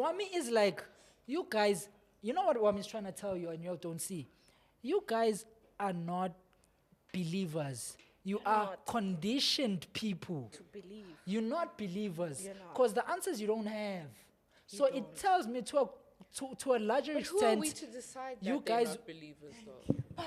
Wami is like, you guys, you know what Wami is trying to tell you and you don't see? You guys are not believers. You are not. conditioned people. To believe. You're not believers. You're not. Because the answers you don't have. So it don't. tells me to a larger But who extent. are we to decide that you they're guys- not believers, though?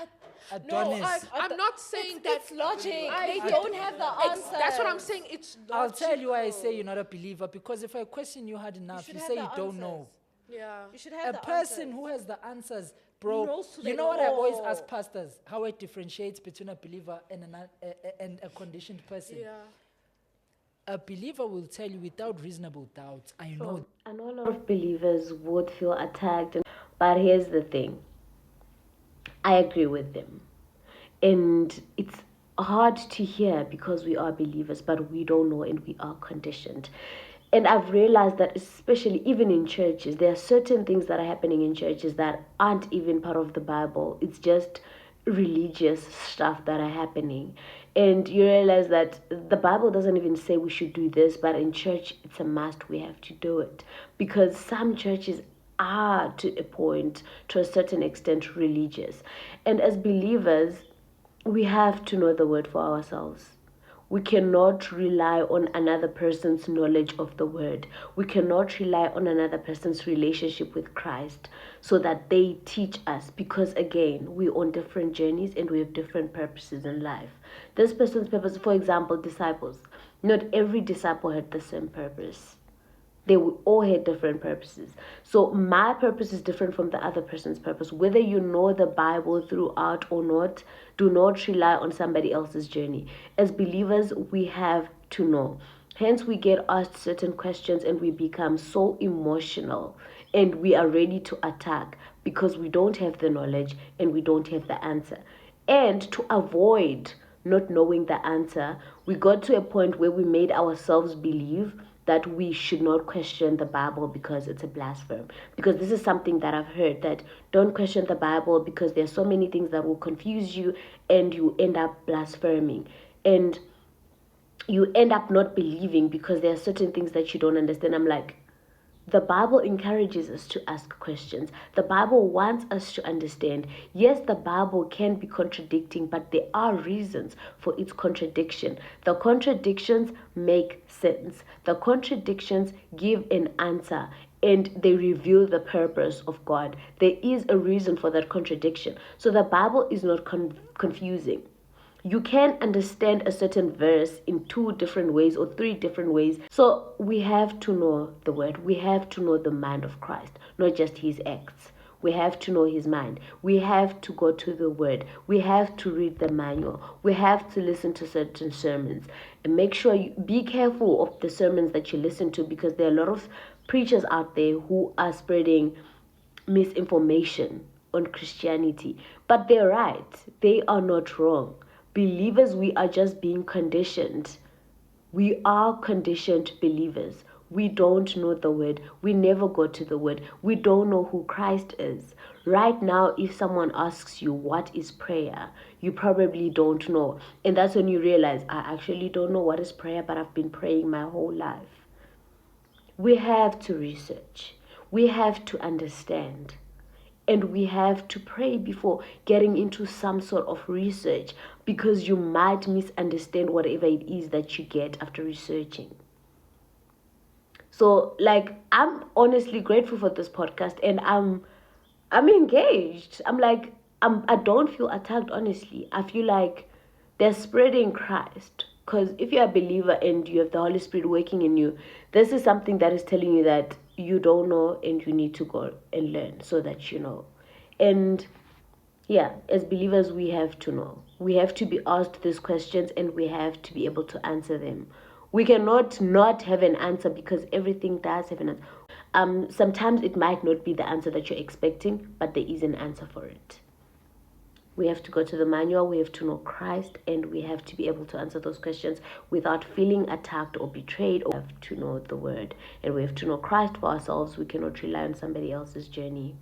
Adonis. I'm not saying that. It's logic. They I- don't have the answer. That's what I'm saying. It's logical. I'll tell you why I say you're not a believer. Because if I question you hard enough, should you have say the you don't know. answers. Yeah. You should have A the person answers. who has the answers, bro. knows to You the know what I always law. ask pastors? How it differentiates between a believer and a conditioned person. Yeah. A believer will tell you without reasonable doubt, I know. I know a lot of believers would feel attacked, but here's the thing. I agree with them. And it's hard to hear because we are believers, but we don't know and we are conditioned. And I've realized that, especially even in churches, there are certain things that are happening in churches that aren't even part of the Bible. It's just religious stuff that are happening. And you realize that the Bible doesn't even say we should do this, but in church, it's a must. We have to do it. Because some churches are, to a point, to a certain extent, religious. And as believers, we have to know the word for ourselves. We cannot rely on another person's knowledge of the word. We cannot rely on another person's relationship with Christ so that they teach us, because again, we're on different journeys and we have different purposes in life. This person's purpose, for example, disciples. Not every disciple had the same purpose. They all had different purposes. So my purpose is different from the other person's purpose. Whether you know the Bible throughout or not, do not rely on somebody else's journey. As believers, we have to know. Hence, we get asked certain questions and we become so emotional and we are ready to attack because we don't have the knowledge and we don't have the answer. And to avoid not knowing the answer, we got to a point where we made ourselves believe that we should not question the Bible because it's a blasphemy. Because this is something that I've heard, that don't question the Bible because there's so many things that will confuse you and you end up blaspheming. And you end up not believing because there are certain things that you don't understand. I'm like, the Bible encourages us to ask questions. The Bible wants us to understand. Yes, the Bible can be contradicting, but there are reasons for its contradiction. The contradictions make sense. The contradictions give an answer and they reveal the purpose of God. There is a reason for that contradiction. So the Bible is not confusing. You can understand a certain verse in 2 different ways or 3 different ways. So we have to know the word. We have to know the mind of Christ, not just his acts. We have to know his mind. We have to go to the word. We have to read the manual. We have to listen to certain sermons. And make sure you be careful of the sermons that you listen to, because there are a lot of preachers out there who are spreading misinformation on Christianity. But they're right. They are not wrong. Believers, we are just being conditioned. We are conditioned believers. We don't know the word. We never go to the word. We don't know who Christ is. Right now, if someone asks you what is prayer, you probably don't know. And that's when you realize, I actually don't know what is prayer, but I've been praying my whole life. We have to research. We have to understand. And we have to pray before getting into some sort of research, because you might misunderstand whatever it is that you get after researching. So, like, I'm honestly grateful for this podcast, and I'm engaged. I don't feel attacked, honestly. I feel like they're spreading Christ. Because if you're a believer and you have the Holy Spirit working in you, this is something that is telling you that you don't know and you need to go and learn so that you know. And yeah, as believers, we have to know. We have to be asked these questions and we have to be able to answer them. We cannot not have an answer, because everything does have an answer. Sometimes it might not be the answer that you're expecting, but there is an answer for it. We have to go to the manual, we have to know Christ, and we have to be able to answer those questions without feeling attacked or betrayed. We have to know the word, and we have to know Christ for ourselves. We cannot rely on somebody else's journey.